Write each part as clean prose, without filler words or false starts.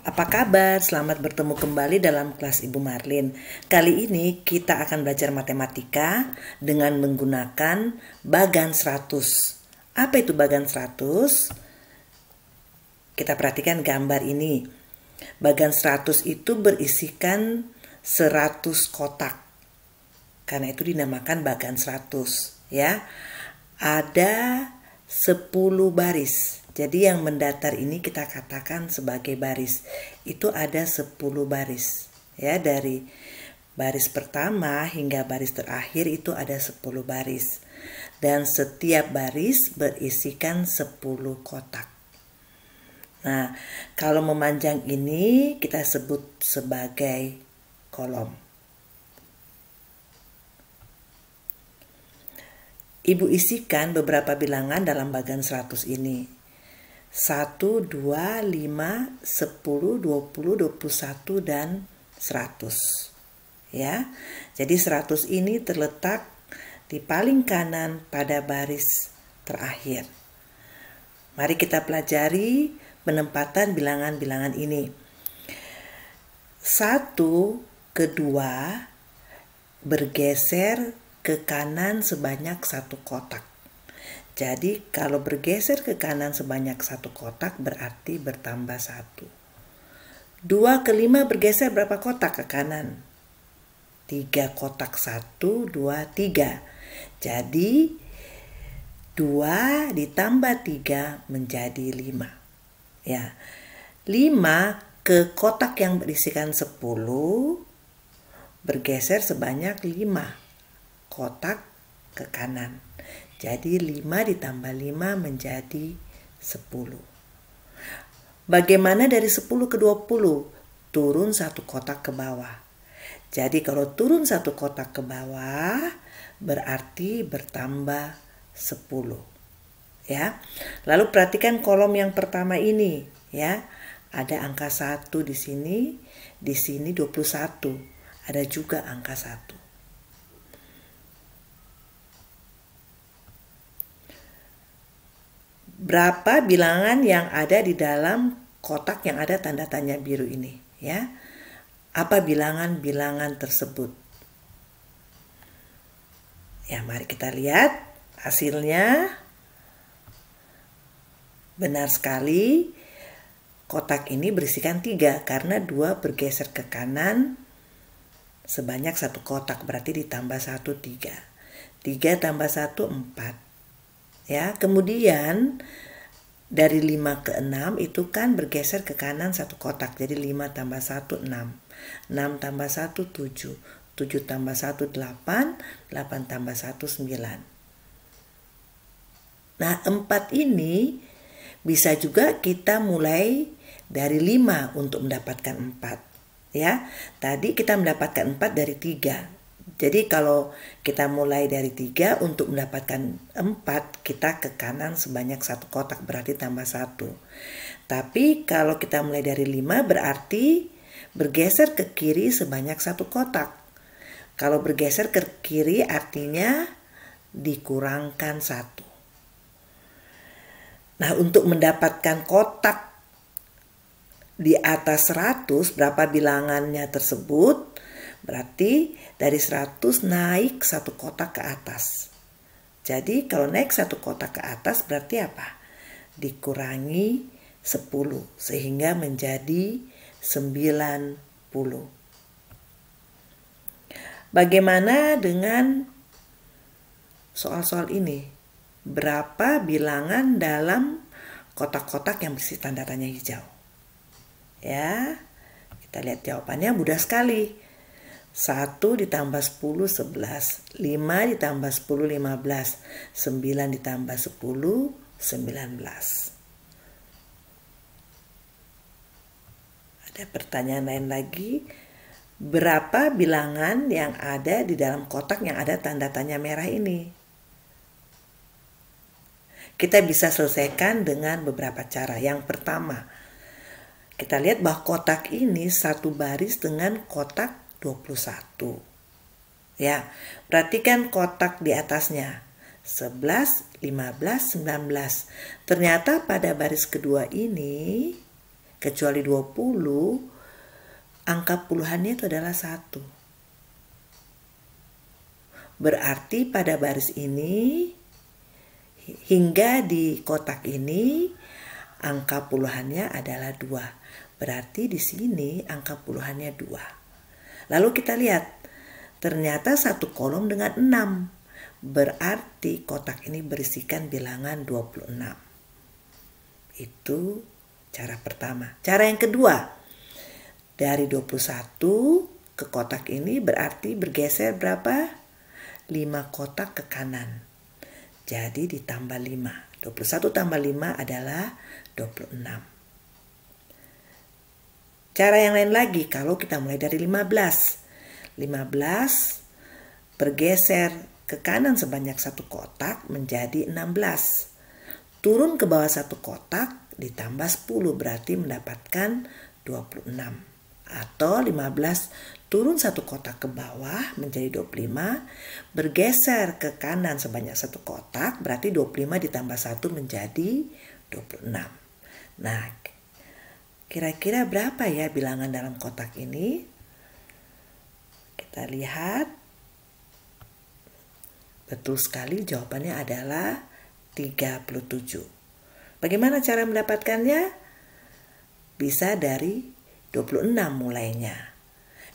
Apa kabar? Selamat bertemu kembali dalam kelas Ibu Marlin. Kali ini kita akan belajar matematika dengan menggunakan bagan 100. Apa itu bagan 100? Kita perhatikan gambar ini. Bagan 100 itu berisikan 100 kotak. Karena itu dinamakan bagan 100, ya. Ada 10 baris. Jadi yang mendatar ini kita katakan sebagai baris. Itu ada 10 baris. Ya, dari baris pertama hingga baris terakhir itu ada 10 baris. Dan setiap baris berisikan 10 kotak. Nah, kalau memanjang ini kita sebut sebagai kolom. Ibu isikan beberapa bilangan dalam bagan 100 ini. 1, 2, 5, 10, 20, 21, dan 100. Ya, jadi 100 ini terletak di paling kanan pada baris terakhir. Mari kita pelajari penempatan bilangan-bilangan ini. 1 ke 2 bergeser ke kanan sebanyak 1 kotak. Jadi kalau bergeser ke kanan sebanyak 1 kotak berarti bertambah 1. 2 ke 5 bergeser berapa kotak ke kanan? 3 kotak, 1, 2, 3. Jadi 2 ditambah 3 menjadi 5. Ya, 5 ke kotak yang berisikan 10 bergeser sebanyak 5 kotak ke kanan. Jadi 5 ditambah 5 menjadi 10. Bagaimana dari 10 ke 20? Turun 1 kotak ke bawah. Jadi kalau turun 1 kotak ke bawah berarti bertambah 10. Ya. Lalu perhatikan kolom yang pertama ini, ya. Ada angka 1 di sini 21. Ada juga angka 1. Berapa bilangan yang ada di dalam kotak yang ada tanda tanya biru ini, ya? Apa bilangan-bilangan tersebut? Ya, mari kita lihat hasilnya. Benar sekali, kotak ini berisikan 3 karena 2 bergeser ke kanan sebanyak 1 kotak, berarti ditambah 1, 3. 3 tambah 1, 4. Ya, kemudian dari 5 ke 6 itu kan bergeser ke kanan 1 kotak. Jadi 5 tambah 1, 6. 6 tambah 1, 7. 7 tambah 1, 8. 8 tambah 1, 9. Nah, 4 ini bisa juga kita mulai dari 5 untuk mendapatkan 4. Ya, tadi kita mendapatkan 4 dari 3. Jadi kalau kita mulai dari 3 untuk mendapatkan 4, kita ke kanan sebanyak 1 kotak, berarti tambah 1. Tapi kalau kita mulai dari 5 berarti bergeser ke kiri sebanyak 1 kotak. Kalau bergeser ke kiri artinya dikurangkan 1. Nah, untuk mendapatkan kotak di atas 100, berapa bilangannya tersebut? Berarti dari 100 naik 1 kotak ke atas. Jadi kalau naik 1 kotak ke atas berarti apa? Dikurangi 10 sehingga menjadi 90. Bagaimana dengan soal-soal ini? Berapa bilangan dalam kotak-kotak yang berisi tanda tanya hijau? Ya, kita lihat jawabannya mudah sekali. 1 ditambah 10, 11. 5 ditambah 10, 15. 9 ditambah 10, 19. Ada pertanyaan lain lagi. Berapa bilangan yang ada di dalam kotak yang ada tanda tanya merah ini? Kita bisa selesaikan dengan beberapa cara. Yang pertama, kita lihat bahwa kotak ini satu baris dengan kotak 21. Ya, perhatikan kotak di atasnya. 11, 15, 19. Ternyata pada baris kedua ini kecuali 20, angka puluhannya itu adalah 1. Berarti pada baris ini hingga di kotak ini angka puluhannya adalah 2. Berarti di sini angka puluhannya 2. Lalu kita lihat, ternyata satu kolom dengan 6. Berarti kotak ini berisikan bilangan 26. Itu cara pertama. Cara yang kedua, dari 21 ke kotak ini berarti bergeser berapa? 5 kotak ke kanan. Jadi ditambah 5. 21 tambah 5 adalah 26. Cara yang lain lagi, kalau kita mulai dari 15. 15 bergeser ke kanan sebanyak 1 kotak menjadi 16. Turun ke bawah 1 kotak ditambah 10 berarti mendapatkan 26. Atau 15 turun 1 kotak ke bawah menjadi 25. Bergeser ke kanan sebanyak 1 kotak berarti 25 ditambah 1 menjadi 26. Nah, kira-kira berapa ya bilangan dalam kotak ini? Kita lihat. Betul sekali, jawabannya adalah 37. Bagaimana cara mendapatkannya? Bisa dari 26 mulainya.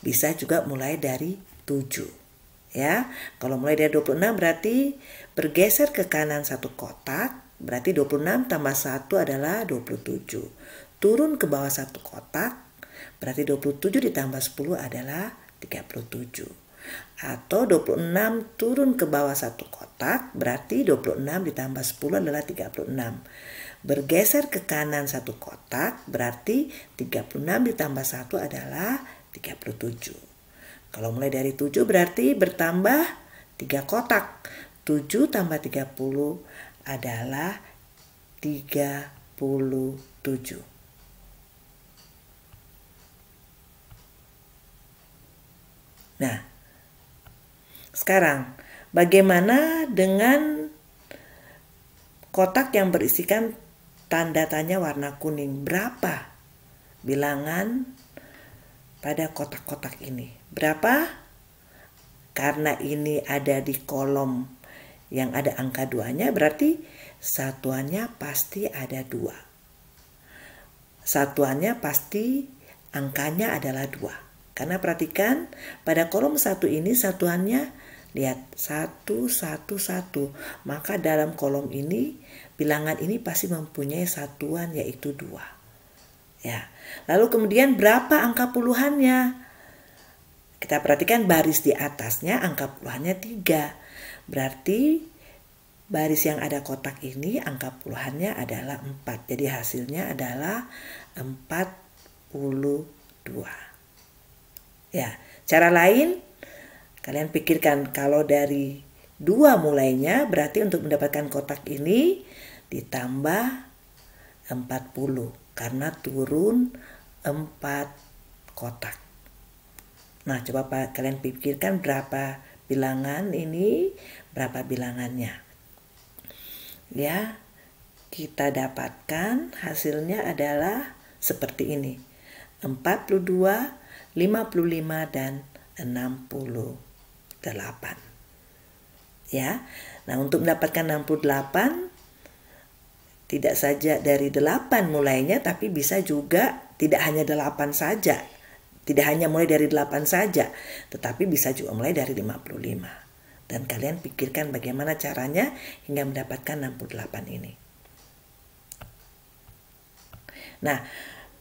Bisa juga mulai dari 7. Ya, kalau mulai dari 26 berarti bergeser ke kanan 1 kotak, berarti 26 tambah 1 adalah 27. Turun ke bawah 1 kotak, berarti 27 ditambah 10 adalah 37. Atau 26 turun ke bawah 1 kotak, berarti 26 ditambah 10 adalah 36. Bergeser ke kanan 1 kotak, berarti 36 ditambah 1 adalah 37. Kalau mulai dari 7 berarti bertambah 3 kotak. 7 tambah 30 adalah 37. Nah, sekarang, bagaimana dengan kotak yang berisikan tanda tanya warna kuning? Berapa bilangan pada kotak-kotak ini? Berapa? Karena ini ada di kolom yang ada angka 2-nya, berarti satuannya pasti ada 2. Satuannya pasti angkanya adalah 2. Karena perhatikan, pada kolom 1 ini satuannya, lihat, 1, 1, 1. Maka dalam kolom ini, bilangan ini pasti mempunyai satuan yaitu 2. Ya. Lalu kemudian berapa angka puluhannya? Kita perhatikan baris di atasnya angka puluhannya 3. Berarti baris yang ada kotak ini angka puluhannya adalah 4. Jadi hasilnya adalah 42. Ya, cara lain, kalian pikirkan kalau dari 2 mulainya, berarti untuk mendapatkan kotak ini ditambah 40. Karena turun 4 kotak. Nah, coba kalian pikirkan berapa bilangan ini, berapa bilangannya. Ya, kita dapatkan hasilnya adalah seperti ini. 42, 55 dan 68. Ya. Nah, untuk mendapatkan 68 tidak saja dari 8 mulainya, tapi bisa juga tidak hanya 8 saja. Tidak hanya mulai dari 8 saja, tetapi bisa juga mulai dari 55. Dan kalian pikirkan bagaimana caranya hingga mendapatkan 68 ini. Nah,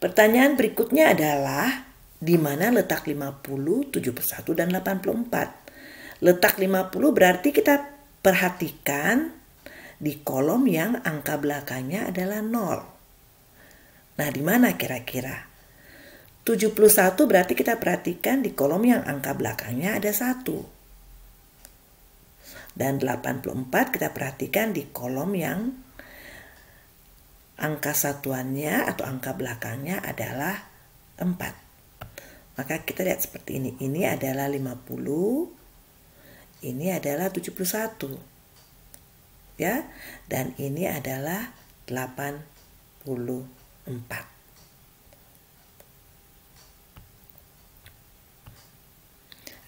pertanyaan berikutnya adalah di mana letak 50, 71, dan 84. Letak 50 berarti kita perhatikan di kolom yang angka belakangnya adalah 0. Nah, di mana kira-kira? 71 berarti kita perhatikan di kolom yang angka belakangnya ada 1. Dan 84 kita perhatikan di kolom yang angka satuannya atau angka belakangnya adalah 4. Maka kita lihat seperti ini. Ini adalah 50. Ini adalah 71. Ya. Dan ini adalah 84.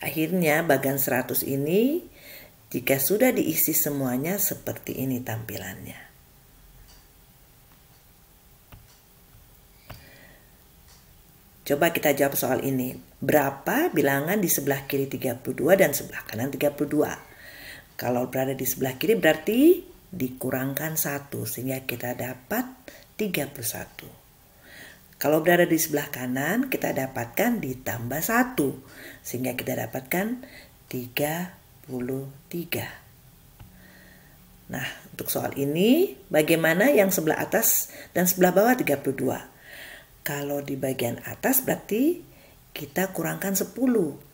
Akhirnya bagian 100 ini jika sudah diisi semuanya seperti ini tampilannya. Coba kita jawab soal ini. Berapa bilangan di sebelah kiri 32 dan sebelah kanan 32? Kalau berada di sebelah kiri berarti dikurangkan 1 sehingga kita dapat 31. Kalau berada di sebelah kanan kita dapatkan ditambah 1 sehingga kita dapatkan 33. Nah, untuk soal ini bagaimana yang sebelah atas dan sebelah bawah 32? Kalau di bagian atas berarti kita kurangkan 10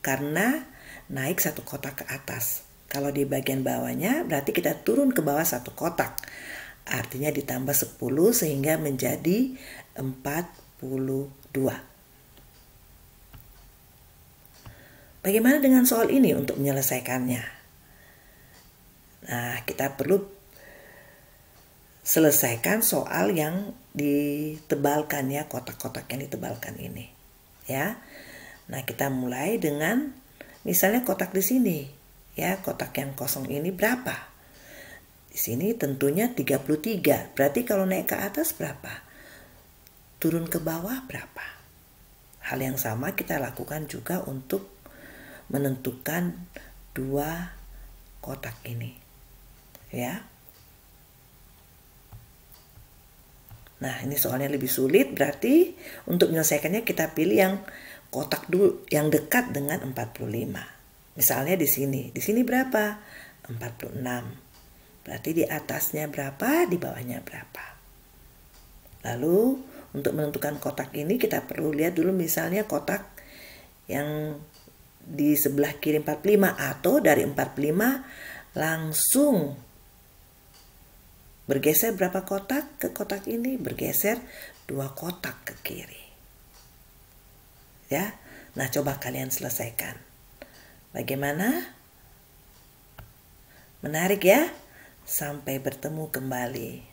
karena naik 1 kotak ke atas. Kalau di bagian bawahnya berarti kita turun ke bawah 1 kotak. Artinya ditambah 10 sehingga menjadi 42. Bagaimana dengan soal ini untuk menyelesaikannya? Nah, kita perlu selesaikan soal yang ditebalkan ya, kotak-kotak yang ditebalkan ini. Ya. Nah, kita mulai dengan misalnya kotak di sini. Ya, kotak yang kosong ini berapa? Di sini tentunya 33. Berarti kalau naik ke atas berapa? Turun ke bawah berapa? Hal yang sama kita lakukan juga untuk menentukan 2 kotak ini. Ya. Nah, ini soalnya lebih sulit, berarti untuk menyelesaikannya kita pilih yang kotak dulu yang dekat dengan 45. Misalnya di sini berapa? 46. Berarti di atasnya berapa, di bawahnya berapa. Lalu untuk menentukan kotak ini kita perlu lihat dulu misalnya kotak yang di sebelah kiri 45 atau dari 45 langsung bergeser berapa kotak ke kotak ini? Bergeser 2 kotak ke kiri. Ya. Nah, coba kalian selesaikan. Bagaimana? Menarik ya? Sampai bertemu kembali.